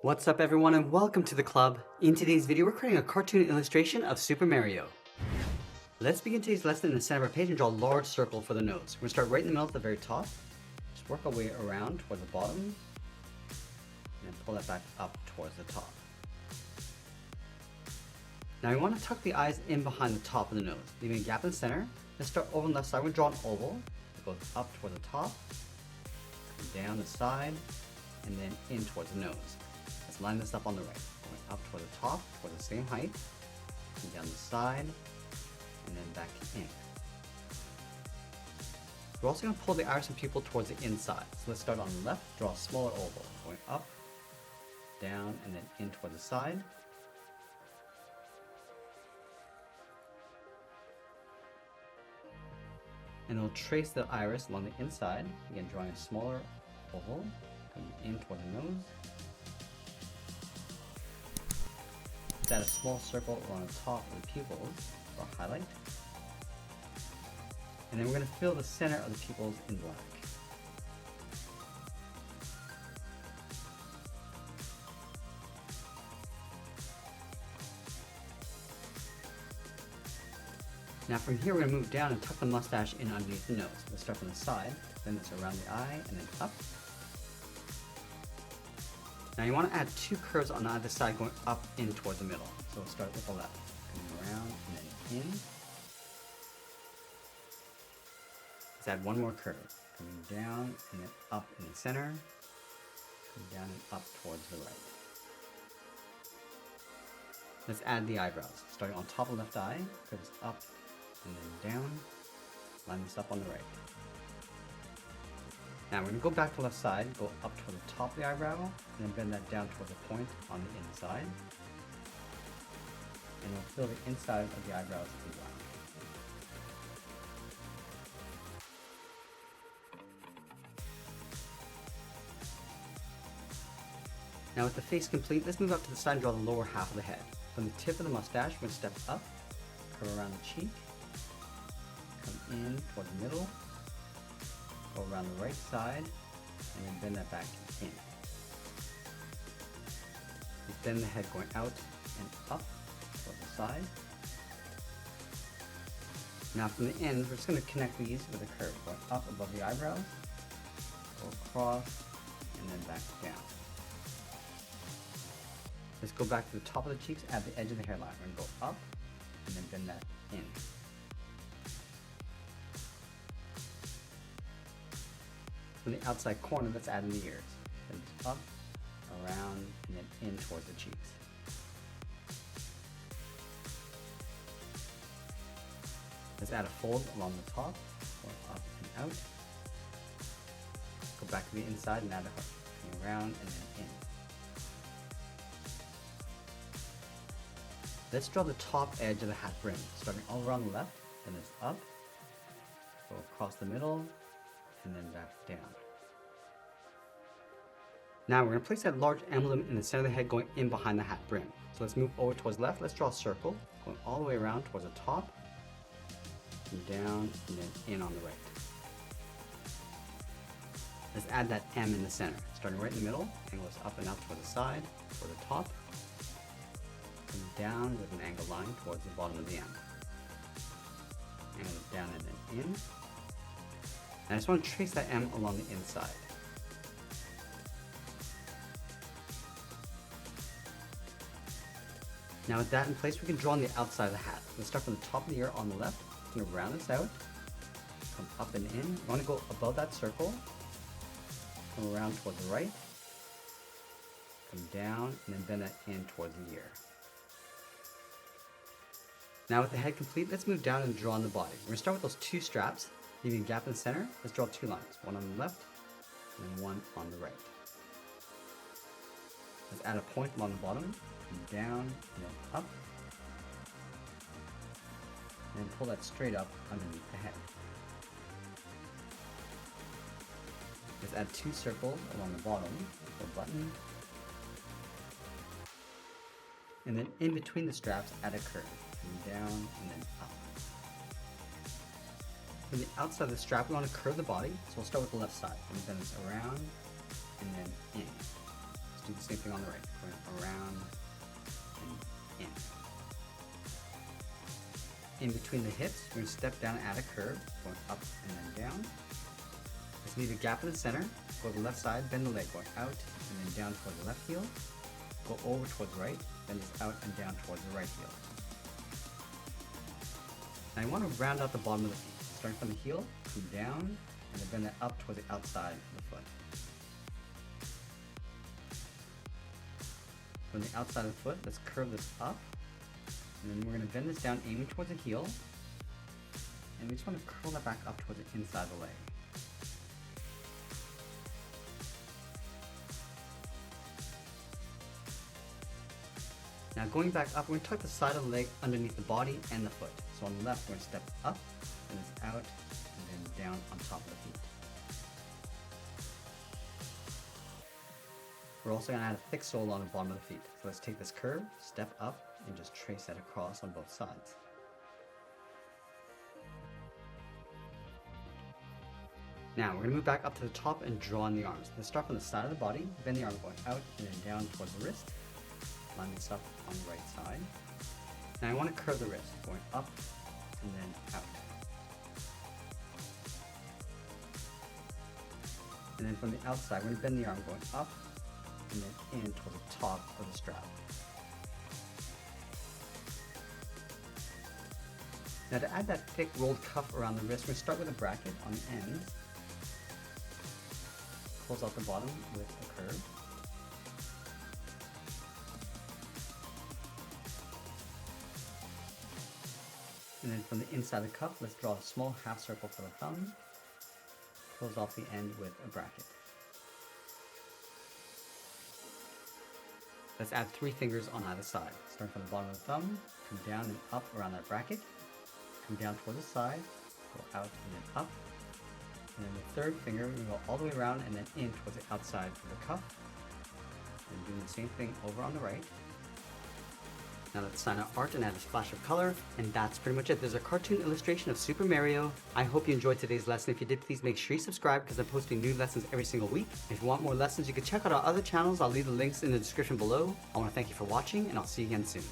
What's up everyone and welcome to the club. In today's video we're creating a cartoon illustration of Super Mario. Let's begin today's lesson in the center of our page and draw a large circle for the nose. We're going to start right in the middle at the very top. Just work our way around toward the bottom and then pull that back up towards the top. Now we want to tuck the eyes in behind the top of the nose, leaving a gap in the center. Let's start over on the left side. We're going to draw an oval that goes up toward the top, down the side, and then in towards the nose. Let's line this up on the right, going up toward the top, toward the same height, and down the side, and then back in. We're also going to pull the iris and pupil towards the inside. So let's start on the left, draw a smaller oval, going up, down, and then in toward the side. And we'll trace the iris along the inside, again drawing a smaller oval, coming in toward the nose. Add a small circle along the top of the pupils for a highlight. And then we're going to fill the center of the pupils in black. Now from here we're going to move down and tuck the mustache in underneath the nose. Let's start from the side, then it's around the eye, and then up. Now you want to add two curves on either side going up in toward the middle. So we'll start with the left, coming around and then in. Let's add one more curve, coming down and then up in the center, coming down and up towards the right. Let's add the eyebrows, starting on top of the left eye, curves up and then down, line this up on the right. Now we're going to go back to the left side, go up toward the top of the eyebrow, and then bend that down toward the point on the inside. And we'll fill the inside of the eyebrows in black. Now with the face complete, let's move up to the side and draw the lower half of the head. From the tip of the mustache, we're going to step up, curve around the cheek, come in toward the middle, go around the right side, and then bend that back in. Bend the head going out and up toward the side. Now from the end, we're just going to connect these with a curve, going up above the eyebrows, go across, and then back down. Let's go back to the top of the cheeks, add the edge of the hairline. We're going to go up, and then bend that in. From the outside corner, let's add in the ears. Then up, around, and then in towards the cheeks. Let's add a fold along the top, going up and out. Go back to the inside and add a hook, coming around and then in. Let's draw the top edge of the hat brim, starting all around the left, then it's up, go across the middle, and then back down. Now we're going to place that large emblem in the center of the head going in behind the hat brim. So let's move over towards the left. Let's draw a circle going all the way around towards the top, and down, and then in on the right. Let's add that M in the center, starting right in the middle, angles up and out toward the side, toward the top, and down with an angled line towards the bottom of the M. Angles down and then in. And I just want to trace that M along the inside. Now with that in place, we can draw on the outside of the hat. Let's start from the top of the ear on the left. I'm going to round this out, come up and in. You want to go above that circle, come around towards the right, come down, and then bend that in towards the ear. Now with the head complete, let's move down and draw on the body. We're going to start with those two straps, leaving a gap in the center. Let's draw two lines, one on the left and then one on the right. Let's add a point along the bottom, come down and then up, and then pull that straight up underneath the head. Let's add two circles along the bottom, for a button, and then in between the straps add a curve, come down and then up. From the outside of the strap, we want to curve the body, so we'll start with the left side, and bend this around and then in. do the same thing on the right, going around and in. In between the hips, we're going to step down and add a curve, going up and then down. Let's leave a gap in the center, go to the left side, bend the leg, going out and then down towards the left heel, go over towards the right, bend this out and down towards the right heel. Now you want to round out the bottom of the feet, starting from the heel, come down, and then bend it up towards the outside of the foot. From the outside of the foot, let's curve this up, and then we're going to bend this down, aiming towards the heel, and we just want to curl that back up towards the inside of the leg. Now going back up, we're going to tuck the side of the leg underneath the body and the foot. So on the left, we're going to step up, and then out, and then down on top of the feet. We're also going to add a thick sole on the bottom of the feet. So let's take this curve, step up, and just trace that across on both sides. Now we're going to move back up to the top and draw in the arms. Let's start from the side of the body, bend the arm going out and then down towards the wrist. Line this up on the right side. Now I want to curve the wrist, going up and then out. And then from the outside, we're going to bend the arm going up and then in towards the top of the strap. Now to add that thick rolled cuff around the wrist, we're going to start with a bracket on the ends. Close out the bottom with a curve. And then from the inside of the cuff, let's draw a small half circle for the thumb. Close off the end with a bracket. Let's add 3 fingers on either side. Starting from the bottom of the thumb, come down and up around that bracket. Come down toward the side, go out and then up. And then the 3rd finger, we go all the way around and then in towards the outside of the cuff. And doing the same thing over on the right. Now let's sign our art and add a splash of color, and that's pretty much it. There's a cartoon illustration of Super Mario. I hope you enjoyed today's lesson. If you did, please make sure you subscribe because I'm posting new lessons every single week. If you want more lessons, you can check out our other channels. I'll leave the links in the description below. I want to thank you for watching, and I'll see you again soon.